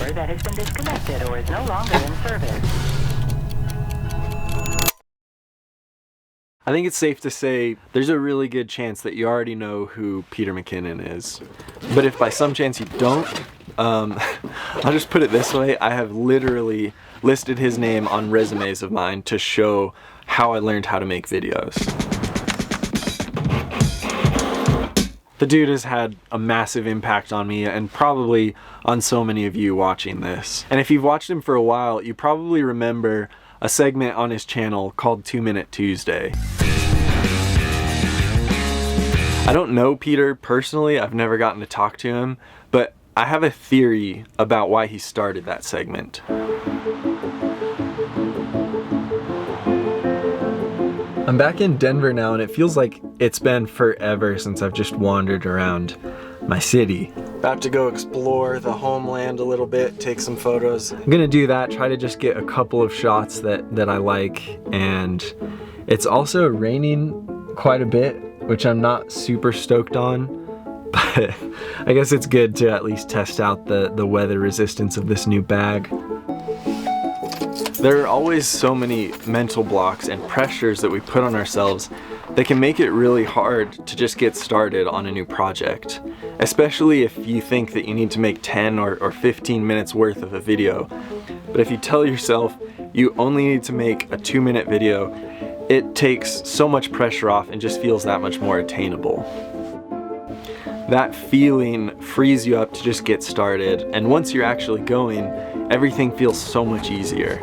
number that has been disconnected or is no longer in service. I think it's safe to say there's a really good chance that you already know who Peter McKinnon is. But if by some chance you don't, I'll just put it this way. I have literally listed his name on resumes of mine to show how I learned how to make videos. The dude has had a massive impact on me and probably on so many of you watching this. And if you've watched him for a while, you probably remember a segment on his channel called 2 Minute Tuesday. I don't know Peter personally, I've never gotten to talk to him, but I have a theory about why he started that segment. I'm back in Denver now and it feels like it's been forever since I've just wandered around my city. About to go explore the homeland a little bit, take some photos. I'm gonna do that, try to just get a couple of shots that I like. And it's also raining quite a bit, which I'm not super stoked on, but I guess it's good to at least test out the weather resistance of this new bag. There are always so many mental blocks and pressures that we put on ourselves that can make it really hard to just get started on a new project. Especially if you think that you need to make 10 or 15 minutes worth of a video. But if you tell yourself you only need to make a 2-minute video, it takes so much pressure off and just feels that much more attainable. That feeling frees you up to just get started, and once you're actually going, everything feels so much easier.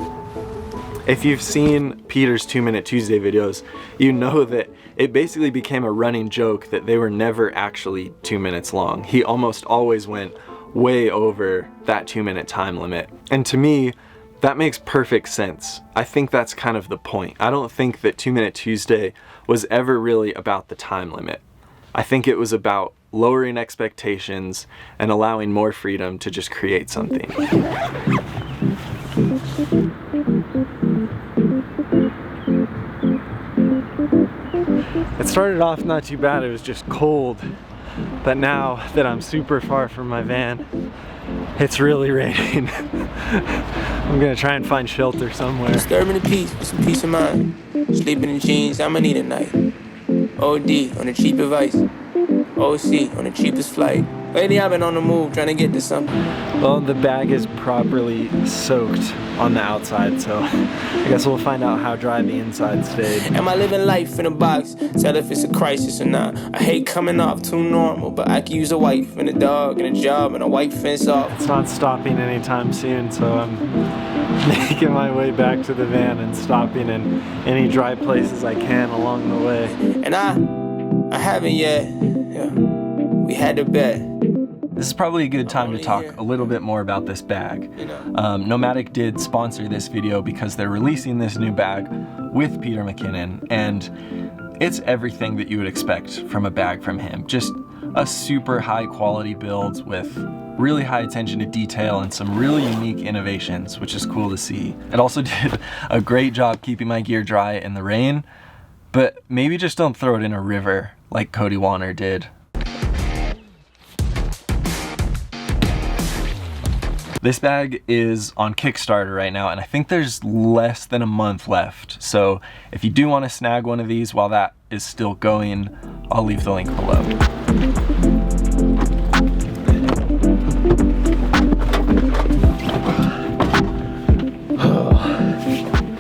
If you've seen Peter's 2 Minute Tuesday videos, you know that it basically became a running joke that they were never actually 2 minutes long. He almost always went way over that 2-minute time limit. And to me, that makes perfect sense. I think that's kind of the point. I don't think that 2 Minute Tuesday was ever really about the time limit. I think it was about lowering expectations and allowing more freedom to just create something. It started off not too bad, it was just cold, but now that I'm super far from my van, it's really raining. I'm gonna try and find shelter somewhere. Disturbing the peace with some peace of mind. Sleeping in jeans, I'ma need a night. OD on the cheap advice. OC on the cheapest flight. Lately I've been on the move trying to get to something. Well, the bag is properly soaked on the outside, so I guess we'll find out how dry the inside stayed. Am I living life in a box? Tell if it's a crisis or not. I hate coming off too normal, but I can use a wife and a dog and a job and a white fence off. It's not stopping anytime soon, so I'm making my way back to the van and stopping in any dry places I can along the way. And I haven't yet. Yeah, we had to bet. This is probably a good time to talk a little bit more about this bag. Nomatic did sponsor this video because they're releasing this new bag with Peter McKinnon, and it's everything that you would expect from a bag from him. Just a super high quality build with really high attention to detail and some really unique innovations, which is cool to see. It also did a great job keeping my gear dry in the rain, but maybe just don't throw it in a river like Cody Warner did. This bag is on Kickstarter right now, and I think there's less than a month left. So if you do want to snag one of these while that is still going, I'll leave the link below.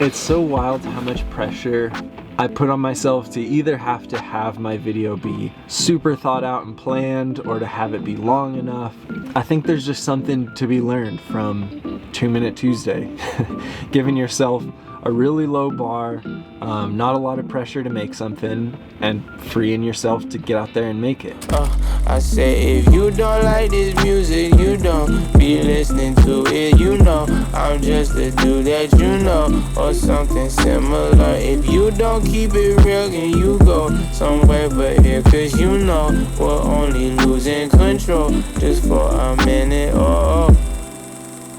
It's so wild how much pressure I put on myself to either have to have my video be super thought out and planned or to have it be long enough. I think there's just something to be learned from 2 Minute Tuesday. Giving yourself a really low bar, not a lot of pressure to make something, and freeing yourself to get out there and make it. I say if you don't like this music, you don't be listening to it, you know I'm just a dude that you know, or something similar. If you don't keep it real, then you go somewhere but here, cause you know we're only losing control just for a minute. Oh.